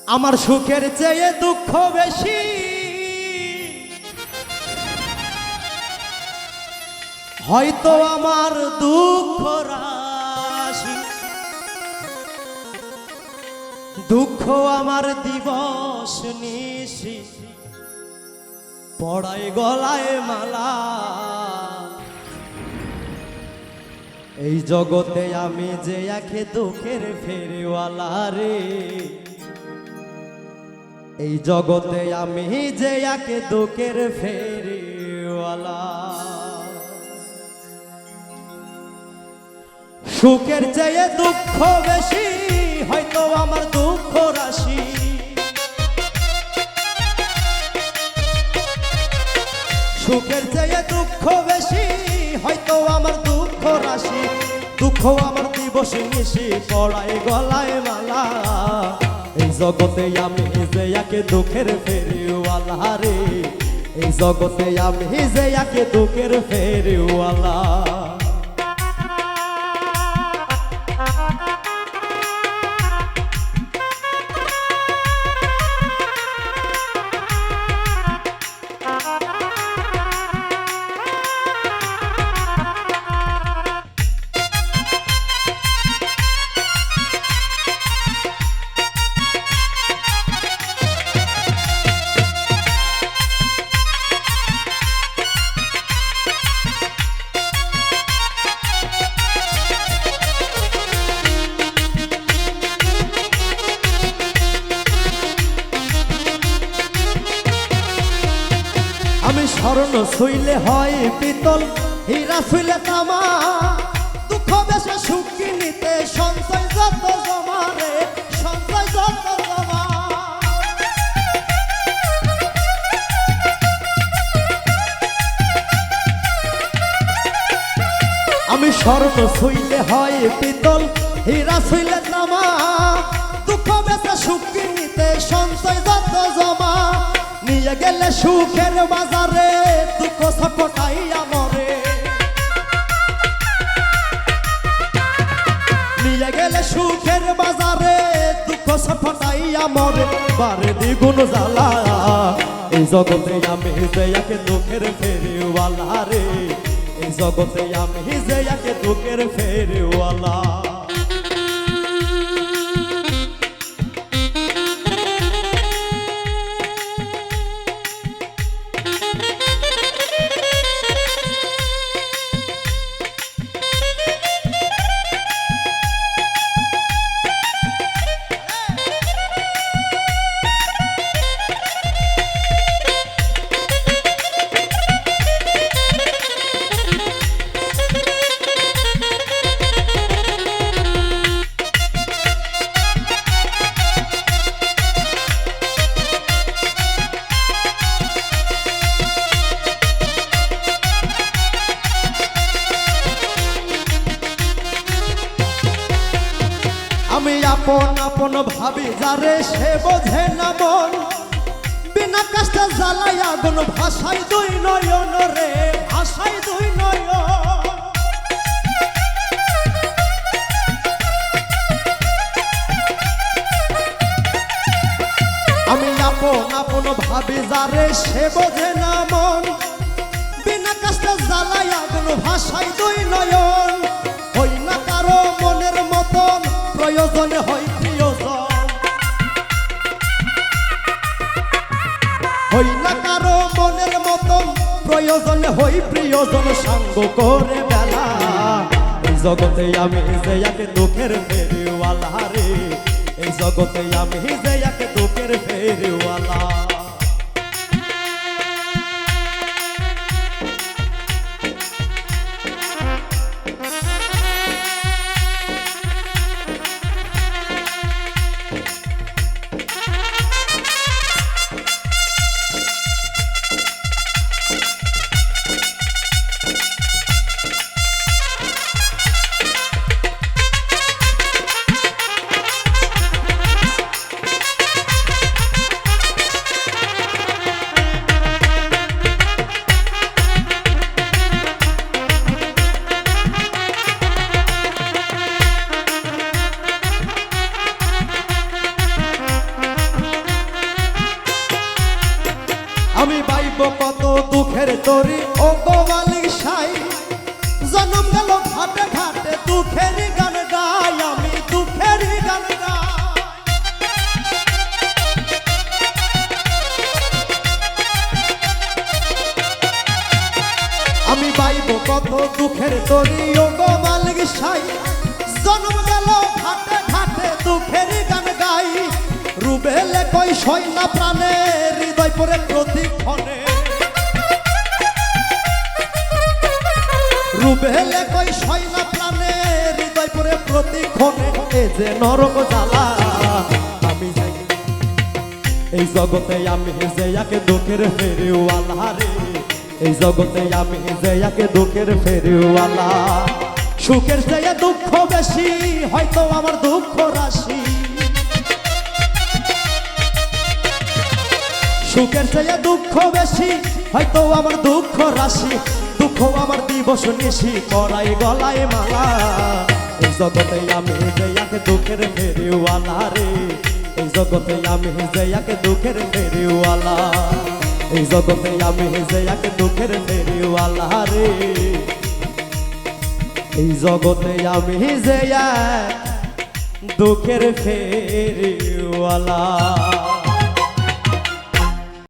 আমার সুখের চেয়ে দুঃখ বেশি, হয়তো আমার দুঃখ রাশি। দুঃখ আমার দিবস নিশি, পড়াই গলায় মালা। এই জগতে আমি যে একে দুঃখের ফেরিওয়ালা রে, এই জগতে আমি যে একে দুঃখের ফেরিওয়ালা। সুখের চেয়ে দুঃখ বেশি, হয়তো আমার দুঃখ রাশি। সুখের চেয়ে দুঃখ বেশি, হয়তো আমার দুঃখ রাশি। দুঃখ আমার দিবস নিশি, পড়াই গলায় মালা। এই জগতে আমি যে একে দুঃখের ফেরিওয়ালা রে, এই জগতে আমি যে একে দুঃখের ফেরিওয়ালা। আমি স্বর্ণ ছুইলে হয় পিতল, হীরা ছুইলে তামা। দুঃখ বেশে সুখ কিনিতে সঞ্চয় যত জমা রে, সঞ্চয় যত জমা। আমি স্বর্ণ ছুইলে হয় পিতল, হীরা ছুইলে তামা। দুঃখ বেশে সুখ কিনিতে সঞ্চয় যত জমা। নিয়ে গেলে সুখের বাজারে, দুঃখ ছটফটাইয়া মরে। নিয়ে গেলে সুখের বাজারে, দুঃখ ছটফটাইয়া মরে। বারে দ্বিগুণ জ্বালা, এই জগতে আমি যে একে দুঃখের ফেরিওয়ালা রে, এই জগতে আমি যে একে দুঃখের ফেরিওয়ালা। আমি আপন আপন ভাবি যারে, সে বোঝে না মন। বিনা কষ্টে জ্বালাই আগুন, ভাষায় দুই নয়ন রে, ভাষায় দুই নয়ন। আমি আপন আপন ভাবি যারে, সে বোঝে না মন। বিনা কষ্টে জ্বালাই আগুন, ভাষায় দুই নয়ন। হই না কারো মনের মতন, প্রয়োজনে হয় প্রিয়জন। হই না কারো মনের মতন, প্রয়োজনে হই প্রিয়জন। সঙ্গ করে বেলা, এই জগতে আমি যে একে দুঃখের ফেরিওয়ালা রে, এই জগতে আমি যে একে দুঃখের ফেরিওয়ালা। আমি পাইব কত দুঃখের তরি ও গো মালিক সাই জন্ম গেল ঘাটে ঘাটে দুঃখের গান গাই আমি দুঃখের গান গাই আমি পাইব কত দুঃখের তরি ও গো মালিক সাই জন্ম গেল ঘাটে ঘাটে দুঃখের গান গাই রুবেলে কই সই না প্রাণে হৃদয় পরে প্রতিক্ষণে রুবেলে কই সই না প্রাণে হৃদয় পরে প্রতিক্ষণে এ যে নরক জ্বালা আমি যাই এই জগতে আমি যে একে দুঃখের ফেরিওয়ালা রে এই জগতে আমি যে একে দুঃখের ফেরিওয়ালা সুখের চেয়ে দুঃখ বেশি হয়তো আমার দুঃখ রাশি সুখের চেয়ে দুঃখ বেশি হয়তো আমার দুঃখ রাশি দুঃখ আমার দিবস নিশি পরাই গলায় মালা এই জগতে আমি যে একে দুঃখের ফেরিওয়ালা রে এই জগতে আমি যে একে দুঃখের ফেরিওয়ালা এই জগতে আমি যে একে দুঃখের ফেরিওয়ালা রে এই জগতে আমি যে এক দুঃখের ফেরিওয়ালা।